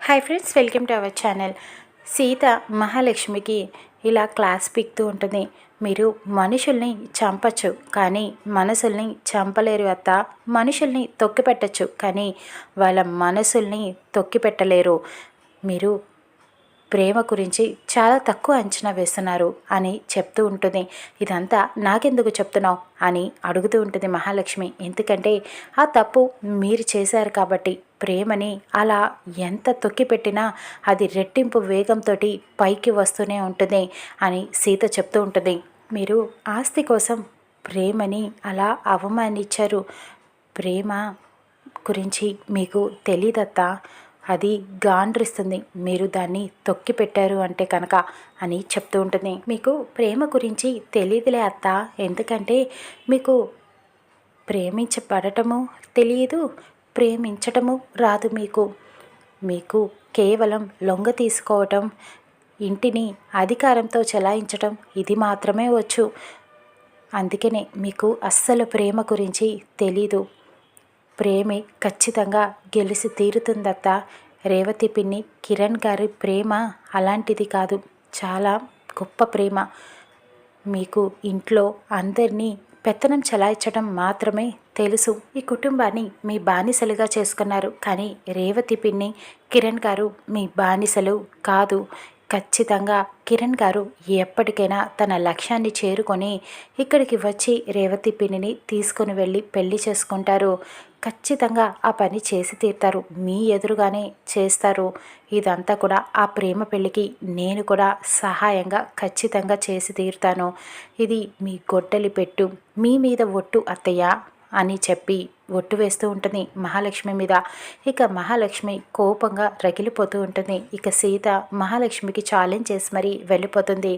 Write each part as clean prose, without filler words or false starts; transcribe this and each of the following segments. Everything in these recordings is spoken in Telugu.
Hi friends, welcome to our channel. Sita మహాలక్ష్మికి ఇలా క్లాస్ పీకుతూ ఉంటుంది. మీరు మనుషుల్ని చంపచ్చు, కానీ మనసుల్ని చంపలేరు అత్త. మనుషుల్ని తొక్కిపెట్టచ్చు, కానీ వాళ్ళ మనసుల్ని తొక్కిపెట్టలేరు. మీరు ప్రేమ గురించి చాలా తక్కువ అంచనా వేస్తున్నారు అని చెప్తూ ఉంటుంది. ఇదంతా నాకెందుకు చెప్తున్నావు అని అడుగుతూ ఉంటుంది మహాలక్ష్మి. ఎందుకంటే ఆ తప్పు మీరు చేశారు కాబట్టి. ప్రేమని అలా ఎంత తొక్కిపెట్టినా అది రెట్టింపు వేగంతో పైకి వస్తూనే ఉంటుంది అని సీత చెప్తూ ఉంటుంది. మీరు ఆస్తి కోసం ప్రేమని అలా అవమానించారు. ప్రేమ గురించి మీకు తెలీదత్తా, అది గాండ్రిస్తుంది మీరు దాన్ని తొక్కి పెట్టారు అంటే కనుక అని చెప్తూ ఉంటుంది. మీకు ప్రేమ గురించి తెలియదులే అత్త, ఎందుకంటే మీకు ప్రేమించబడటము తెలియదు, ప్రేమించటము రాదు. మీకు కేవలం లొంగ తీసుకోవటం, ఇంటిని అధికారంతో చలాయించటం ఇది మాత్రమే వచ్చు. అందుకనే మీకు అస్సలు ప్రేమ గురించి తెలీదు. ప్రేమే ఖచ్చితంగా గెలిచి తీరుతుందత్త. రేవతి పిన్ని, కిరణ్ గారి ప్రేమ అలాంటిది కాదు, చాలా గొప్ప ప్రేమ. మీకు ఇంట్లో అందరినీ పెత్తనం చలాయించడం మాత్రమే తెలుసు. ఈ కుటుంబాన్ని మీ బానిసలుగా చేసుకున్నారు, కానీ రేవతి పిన్ని, కిరణ్ గారు మీ బానిసలు కాదు. ఖచ్చితంగా కిరణ్ గారు ఎప్పటికైనా తన లక్ష్యాన్ని చేరుకొని ఇక్కడికి వచ్చి రేవతి పిన్నిని తీసుకుని వెళ్ళి పెళ్లి చేసుకుంటారు. ఖచ్చితంగా ఆ పని చేసి తీరుతారు, మీ ఎదురుగానే చేస్తారు. ఇదంతా కూడా ఆ ప్రేమ పెళ్ళికి నేను కూడా సహాయంగా ఖచ్చితంగా చేసి తీరుతాను. ఇది మీ గొడ్డలి పెట్టు, మీ మీద ఒట్టు అత్తయ్య అని చెప్పి ఒట్టు వేస్తూ ఉంటుంది మహాలక్ష్మి మీద. ఇక మహాలక్ష్మి కోపంగా రగిలిపోతూ ఉంటుంది. ఇక సీత మహాలక్ష్మికి ఛాలెంజ్ చేసి మరీ వెళ్ళిపోతుంది.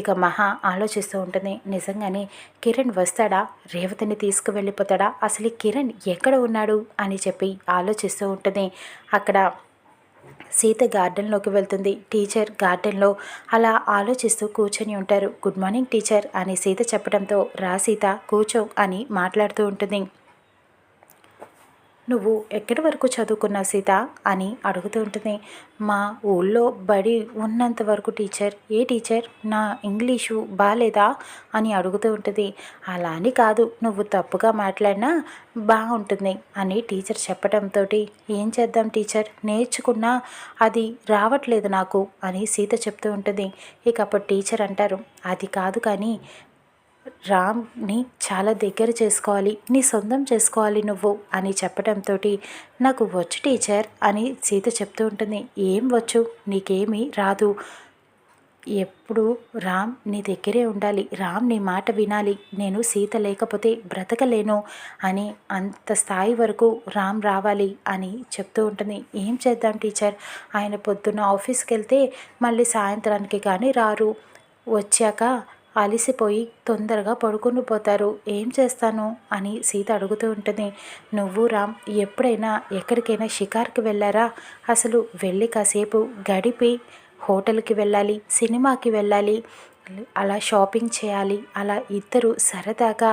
ఇక మహా ఆలోచిస్తూ ఉంటుంది, నిజంగానే కిరణ్ వస్తాడా, రేవతిని తీసుకువెళ్ళిపోతాడా, అసలు కిరణ్ ఎక్కడ ఉన్నాడు అని చెప్పి ఆలోచిస్తూ ఉంటుంది. అక్కడ సీత గార్డెన్లోకి వెళ్తుంది. టీచర్ గార్డెన్లో అలా ఆలోచిస్తూ కూర్చొని ఉంటారు. గుడ్ మార్నింగ్ టీచర్ అని సీత చెప్పడంతో, రా సీత కూర్చో అని మాట్లాడుతూ ఉంటుంది. నువ్వు ఎక్కడి వరకు చదువుకున్నావు సీత అని అడుగుతూ ఉంటుంది. మా ఊళ్ళో బడి ఉన్నంత వరకు టీచర్. ఏ టీచర్, నా ఇంగ్లీషు బాగాలేదా అని అడుగుతూ ఉంటుంది. అలా అని కాదు, నువ్వు తప్పుగా మాట్లాడినా బాగుంటుంది అని టీచర్ చెప్పడంతో, ఏం చేద్దాం టీచర్, నేర్చుకున్నా అది రావట్లేదు నాకు అని సీత చెప్తూ ఉంటుంది. ఇక అప్పుడు టీచర్ అంటారు, అది కాదు కానీ రామ్ని చాలా దగ్గర చేసుకోవాలి, నీ సొంతం చేసుకోవాలి నువ్వు అని చెప్పడంతో, నాకు వచ్చు టీచర్ అని సీత చెప్తూ ఉంటుంది. ఏం వచ్చు, నీకేమీ రాదు. ఎప్పుడు రామ్ నీ దగ్గరే ఉండాలి, రామ్ నీ మాట వినాలి, నేను సీత లేకపోతే బ్రతకలేను అని అంత స్థాయి వరకు రామ్ రావాలి అని చెప్తూ ఉంటుంది. ఏం చేద్దాం టీచర్, ఆయన పొద్దున్న ఆఫీస్కి వెళ్తే మళ్ళీ సాయంత్రానికి కానీ రారు, వచ్చాక అలిసిపోయి తొందరగా పడుకుని పోతారు, ఏం చేస్తాను అని సీత అడుగుతూ ఉంటుంది. నువ్వు రామ్ ఎప్పుడైనా ఎక్కడికైనా షికార్కి వెళ్ళారా, అసలు వెళ్ళి కాసేపు గడిపి హోటల్కి వెళ్ళాలి, సినిమాకి వెళ్ళాలి, అలా షాపింగ్ చేయాలి, అలా ఇద్దరు సరదాగా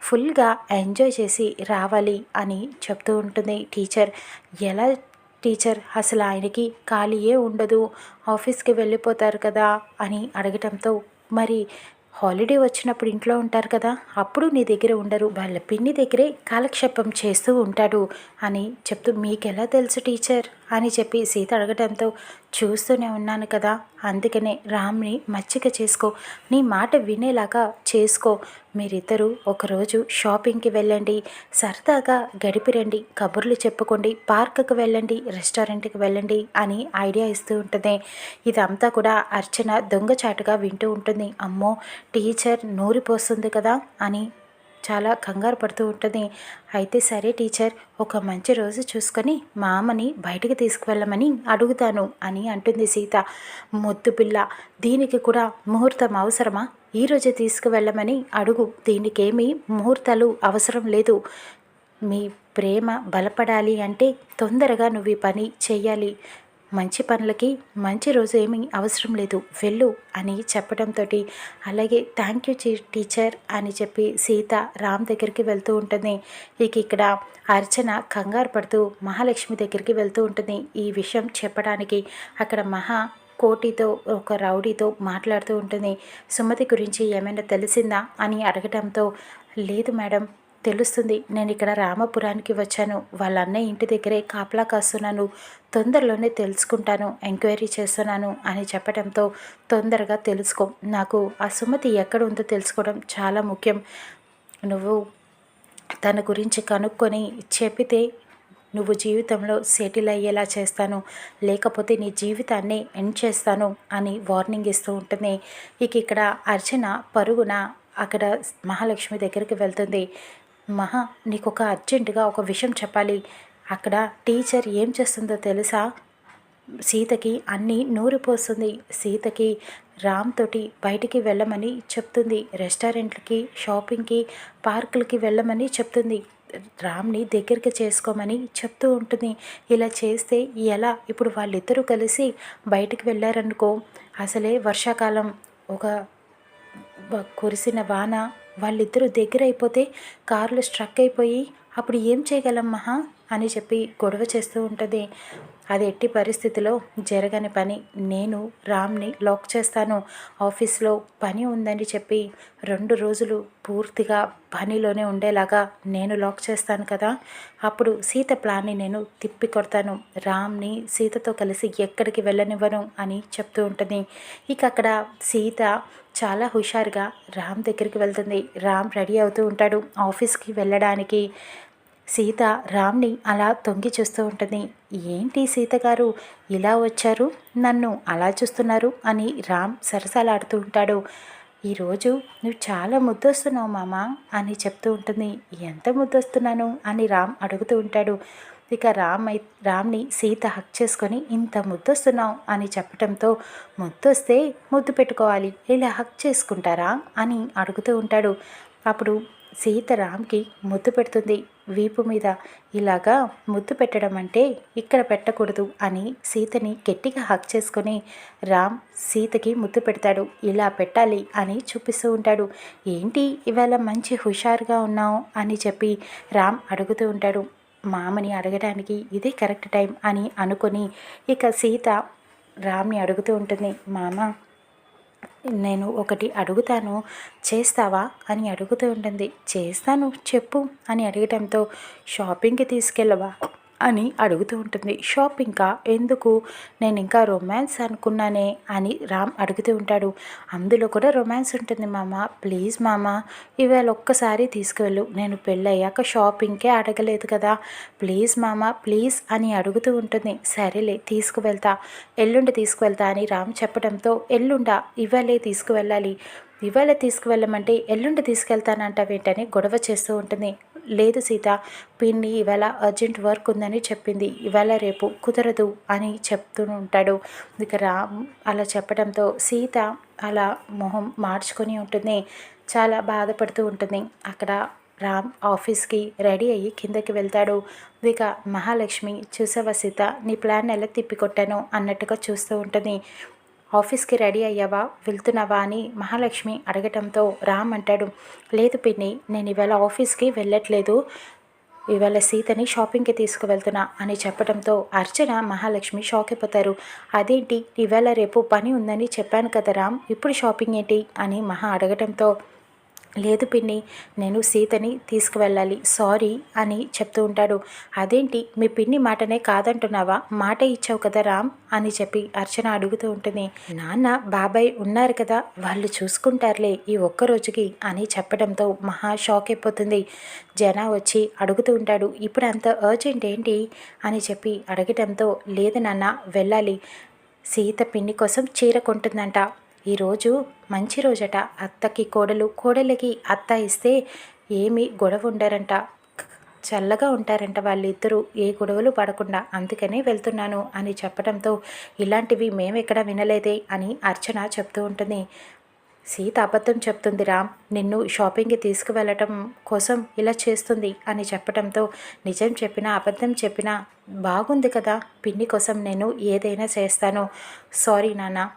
ఫుల్గా ఎంజాయ్ చేసి రావాలి అని చెప్తూ ఉంటుంది టీచర్. ఎలా టీచర్, అసలు ఆయనకి ఖాళీయే ఉండదు, ఆఫీస్కి వెళ్ళిపోతారు కదా అని అడగటంతో, మరి హాలిడే వచ్చినప్పుడు ఇంట్లో ఉంటారు కదా, అప్పుడు నీ దగ్గర ఉండరు, వాళ్ళ పిన్ని దగ్గరే కాలక్షేపం చేస్తూ ఉంటాడు అని చెప్తూ, మీకెలా తెలుసు టీచర్ అని చెప్పి సీత అడగడంతో, చూస్తూనే ఉన్నాను కదా, అందుకనే రామ్ని మచ్చిక చేసుకో, నీ మాట వినేలాగా చేసుకో, మీరిద్దరూ ఒకరోజు షాపింగ్కి వెళ్ళండి, సరదాగా గడిపిరండి, కబుర్లు చెప్పుకోండి, పార్కుకి వెళ్ళండి, రెస్టారెంట్కి వెళ్ళండి అని ఐడియా ఇస్తూ ఉంటుంది. ఇదంతా కూడా అర్చన దొంగచాటుగా వింటూ ఉంటుంది. అమ్మో, టీచర్ నూరిపోస్తుంది కదా అని చాలా కంగారు పడుతూ ఉంటుంది. అయితే సరే టీచర్, ఒక మంచి రోజు చూసుకొని మా అమ్మని బయటికి తీసుకువెళ్ళమని అడుగుతాను అని అంటుంది సీత. ముద్దు పిల్ల, దీనికి కూడా ముహూర్తం అవసరమా, ఈరోజే తీసుకువెళ్ళమని అడుగు, దీనికేమీ ముహూర్తాలు అవసరం లేదు. మీ ప్రేమ బలపడాలి అంటే తొందరగా నువ్వు ఈ పని చెయ్యాలి, మంచి పనులకి మంచి రోజు ఏమీ అవసరం లేదు, వెళ్ళు అని చెప్పడంతో అలాగే థ్యాంక్ యూ టీచర్ అని చెప్పి సీత రామ్ దగ్గరికి వెళ్తూ ఉంటుంది. ఇక్కడ అర్చన కంగారు పడుతూ మహాలక్ష్మి దగ్గరికి వెళ్తూ ఉంటుంది ఈ విషయం చెప్పడానికి. అక్కడ కోటితో ఒక రౌడీతో మాట్లాడుతూ ఉంటుంది. సుమతి గురించి ఏమైనా తెలిసిందా అని అడగడంతో, లేదు మేడం, తెలుస్తుంది. నేను ఇక్కడ రామపురానికి వచ్చాను, వాళ్ళ అన్నయ్య ఇంటి దగ్గరే కాపలా కాస్తున్నాను, తొందరలోనే తెలుసుకుంటాను, ఎంక్వైరీ చేస్తున్నాను అని చెప్పడంతో, తొందరగా తెలుసుకో, నాకు ఆ సుమతి ఎక్కడ ఉందో తెలుసుకోవడం చాలా ముఖ్యం. నువ్వు తన గురించి కనుక్కొని చెప్పితే నువ్వు జీవితంలో సెటిల్ అయ్యేలా చేస్తాను, లేకపోతే నీ జీవితాన్ని ఎండ్ చేస్తాను అని వార్నింగ్ ఇస్తూ ఉంటుంది. ఇక్కడ అర్చన పరుగున అక్కడ మహాలక్ష్మి దగ్గరికి వెళ్తుంది. నీకు ఒక అర్జెంటుగా ఒక విషయం చెప్పాలి. అక్కడ టీచర్ ఏం చేస్తుందో తెలుసా? సీతకి అన్నీ నూరిపోస్తుంది. సీతకి రామ్ తోటి బయటికి వెళ్ళమని చెప్తుంది, రెస్టారెంట్లకి, షాపింగ్కి, పార్కులకి వెళ్ళమని చెప్తుంది, రామ్ని దగ్గరికి చేసుకోమని చెప్తూ ఉంటుంది. ఇలా చేస్తే ఎలా? ఇప్పుడు వాళ్ళిద్దరూ కలిసి బయటికి వెళ్ళారనుకో, అసలే వర్షాకాలం, ఒక కురిసిన వాన, వాళ్ళిద్దరూ దగ్గర అయిపోతే కార్లు స్ట్రక్ అయిపోయి అప్పుడు ఏం చేయగలం అని చెప్పి గొడవ చేస్తూ ఉంటుంది. అది ఎట్టి పరిస్థితిలో జరగని పని. నేను రామ్ని లాక్ చేస్తాను, ఆఫీస్లో పని ఉందని చెప్పి 2 రోజులు పూర్తిగా పనిలోనే ఉండేలాగా నేను లాక్ చేస్తాను కదా, అప్పుడు సీత ప్లాన్ని నేను తిప్పి కొడతాను, రామ్ని సీతతో కలిసి ఎక్కడికి వెళ్ళనివ్వను అని చెప్తూ ఉంటుంది. అక్కడ సీత చాలా హుషారుగా రామ్ దగ్గరికి వెళ్తుంది. రామ్ రెడీ అవుతూ ఉంటాడు ఆఫీస్కి వెళ్ళడానికి. సీత రామ్ని అలా తొంగి చూస్తూ ఉంటుంది. ఏంటి సీత గారు ఇలా వచ్చారు, నన్ను అలా చూస్తున్నారు అని రామ్ సరసాలాడుతూ ఉంటాడు. ఈరోజు నువ్వు చాలా ముద్దొస్తున్నావు మామ అని చెప్తూ ఉంటుంది. ఎంత ముద్దొస్తున్నాను అని రామ్ అడుగుతూ ఉంటాడు. రామ్ని సీత హక్ చేసుకొని, ఇంత ముద్దొస్తున్నావు అని చెప్పడంతో, ముద్దొస్తే ముద్దు పెట్టుకోవాలి, ఇలా హక్ చేసుకుంటారా అని అడుగుతూ ఉంటాడు. అప్పుడు సీత రామ్కి ముద్దు పెడుతుంది వీపు మీద. ఇలాగా ముద్దు పెట్టడం అంటే ఇక్కడ పెట్టకూడదు అని సీతని గట్టిగా హక్ చేసుకొని రామ్ సీతకి ముద్దు పెడతాడు. ఇలా పెట్టాలి అని చూపిస్తూ ఉంటాడు. ఏంటి ఇవాళ మంచి హుషారుగా ఉన్నావు అని చెప్పి రామ్ అడుగుతూ ఉంటాడు. మామని అడగడానికి ఇదే కరెక్ట్ టైం అని అనుకొని సీత రామ్ని అడుగుతూ ఉంటుంది. మామ, నేను ఒకటి అడుగుతాను, చేస్తావా అని అడుగుతూ ఉంటుంది. చేస్తాను, చెప్పు అని అడగటంతో, షాపింగ్కి తీసుకెళ్ళవా అని అడుగుతూ ఉంటుంది. షాపింగ్కా? ఎందుకు? నేను ఇంకా రొమాన్స్ అనుకున్నానే అని రామ్ అడుగుతూ ఉంటాడు. అందులో కూడా రొమాన్స్ ఉంటుంది మామ, ప్లీజ్ మామ, ఇవాళ ఒక్కసారి తీసుకువెళ్ళు, నేను పెళ్ళయ్యాక షాపింగ్కే అడగలేదు కదా, ప్లీజ్ మామ ప్లీజ్ అని అడుగుతూ ఉంటుంది. సరేలే తీసుకువెళ్తా, ఎల్లుండి తీసుకువెళ్తా అని రామ్ చెప్పడంతో, ఎల్లుండా? ఇవాళే తీసుకువెళ్ళాలి, ఇవాళ తీసుకువెళ్ళమంటే ఎల్లుండి తీసుకెళ్తానంటావేంటని గొడవ చేస్తూ ఉంటుంది. లేదు సీత, పిన్ని ఇవాళ అర్జెంట్ వర్క్ ఉందని చెప్పింది, ఇవాళ రేపు కుదరదు అని చెప్తూ ఉంటాడు. రామ్ అలా చెప్పడంతో సీత అలా మొహం మార్చుకొని ఉంటుంది, చాలా బాధపడుతూ ఉంటుంది. అక్కడ రామ్ ఆఫీస్కి రెడీ అయ్యి కిందకి వెళ్తాడు. మహాలక్ష్మి, చూసావా సీత, నీ ప్లాన్ ఎలా తిప్పికొట్టాను అన్నట్టుగా చూస్తూ ఉంటుంది. ఆఫీస్కి రెడీ అయ్యావా, వెళ్తున్నావా అని మహాలక్ష్మి అడగటంతో రామ్ అంటాడు, లేదు పిన్ని, నేను ఇవాళ ఆఫీస్కి వెళ్ళట్లేదు, ఇవాళ సీతని షాపింగ్కి తీసుకువెళ్తున్నా అని చెప్పడంతో అర్చన, మహాలక్ష్మి షాక్ అయిపోతారు. అదేంటి, ఇవాళ రేపు పని ఉందని చెప్పాను కదా రామ్, ఇప్పుడు షాపింగ్ ఏంటి అని మహా అడగటంతో, లేదు పిన్ని, నేను సీతని తీసుకువెళ్ళాలి, సారీ అని చెప్తూ ఉంటాడు. అదేంటి, మీ పిన్ని మాటనే కాదంటున్నావా, మాట ఇచ్చావు కదా రామ్ అని చెప్పి అర్చన అడుగుతూ ఉంటుంది. నాన్న బాబాయ్ ఉన్నారు కదా, వాళ్ళు చూసుకుంటారులే ఈ ఒక్కరోజుకి అని చెప్పడంతో మహా షాక్ అయిపోతుంది. జన వచ్చి అడుగుతూ ఉంటాడు, ఇప్పుడు అంత అర్జెంట్ ఏంటి అని చెప్పి అడగటంతో, లేదు నాన్న వెళ్ళాలి, సీత పిన్ని కోసం చీర కొంటుందంట, ఈరోజు మంచి రోజట, అత్తకి కోడలు, కోడలికి అత్త ఇస్తే ఏమీ గొడవ ఉండరంట, చల్లగా ఉంటారంట వాళ్ళిద్దరూ, ఏ గొడవలు పడకుండా, అందుకనే వెళ్తున్నాను అని చెప్పడంతో, ఇలాంటివి మేమెక్కడ వినలేదే అని అర్చన చెప్తూ ఉంటుంది. సీత అబద్ధం చెప్తుంది రామ్, నిన్ను షాపింగ్కి తీసుకువెళ్ళటం కోసం ఇలా చేస్తుంది అని చెప్పడంతో, నిజం చెప్పినా అబద్ధం చెప్పినా బాగుంది కదా, పిన్ని కోసం నేను ఏదైనా చేస్తాను. సారీ నాన్న,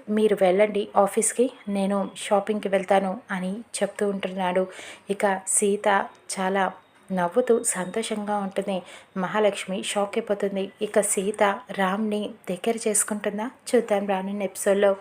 మీరు వెళ్ళండి ఆఫీస్కి, నేను షాపింగ్కి వెళ్తాను అని చెప్తూ ఉంటున్నాడు. ఇక సీత చాలా నవ్వుతూ సంతోషంగా ఉంటుంది. మహాలక్ష్మి షాక్ అయిపోతుంది. ఇక సీత రామ్ని దగ్గర చేసుకుంటుందా చూద్దాం రానున్న ఎపిసోడ్లో.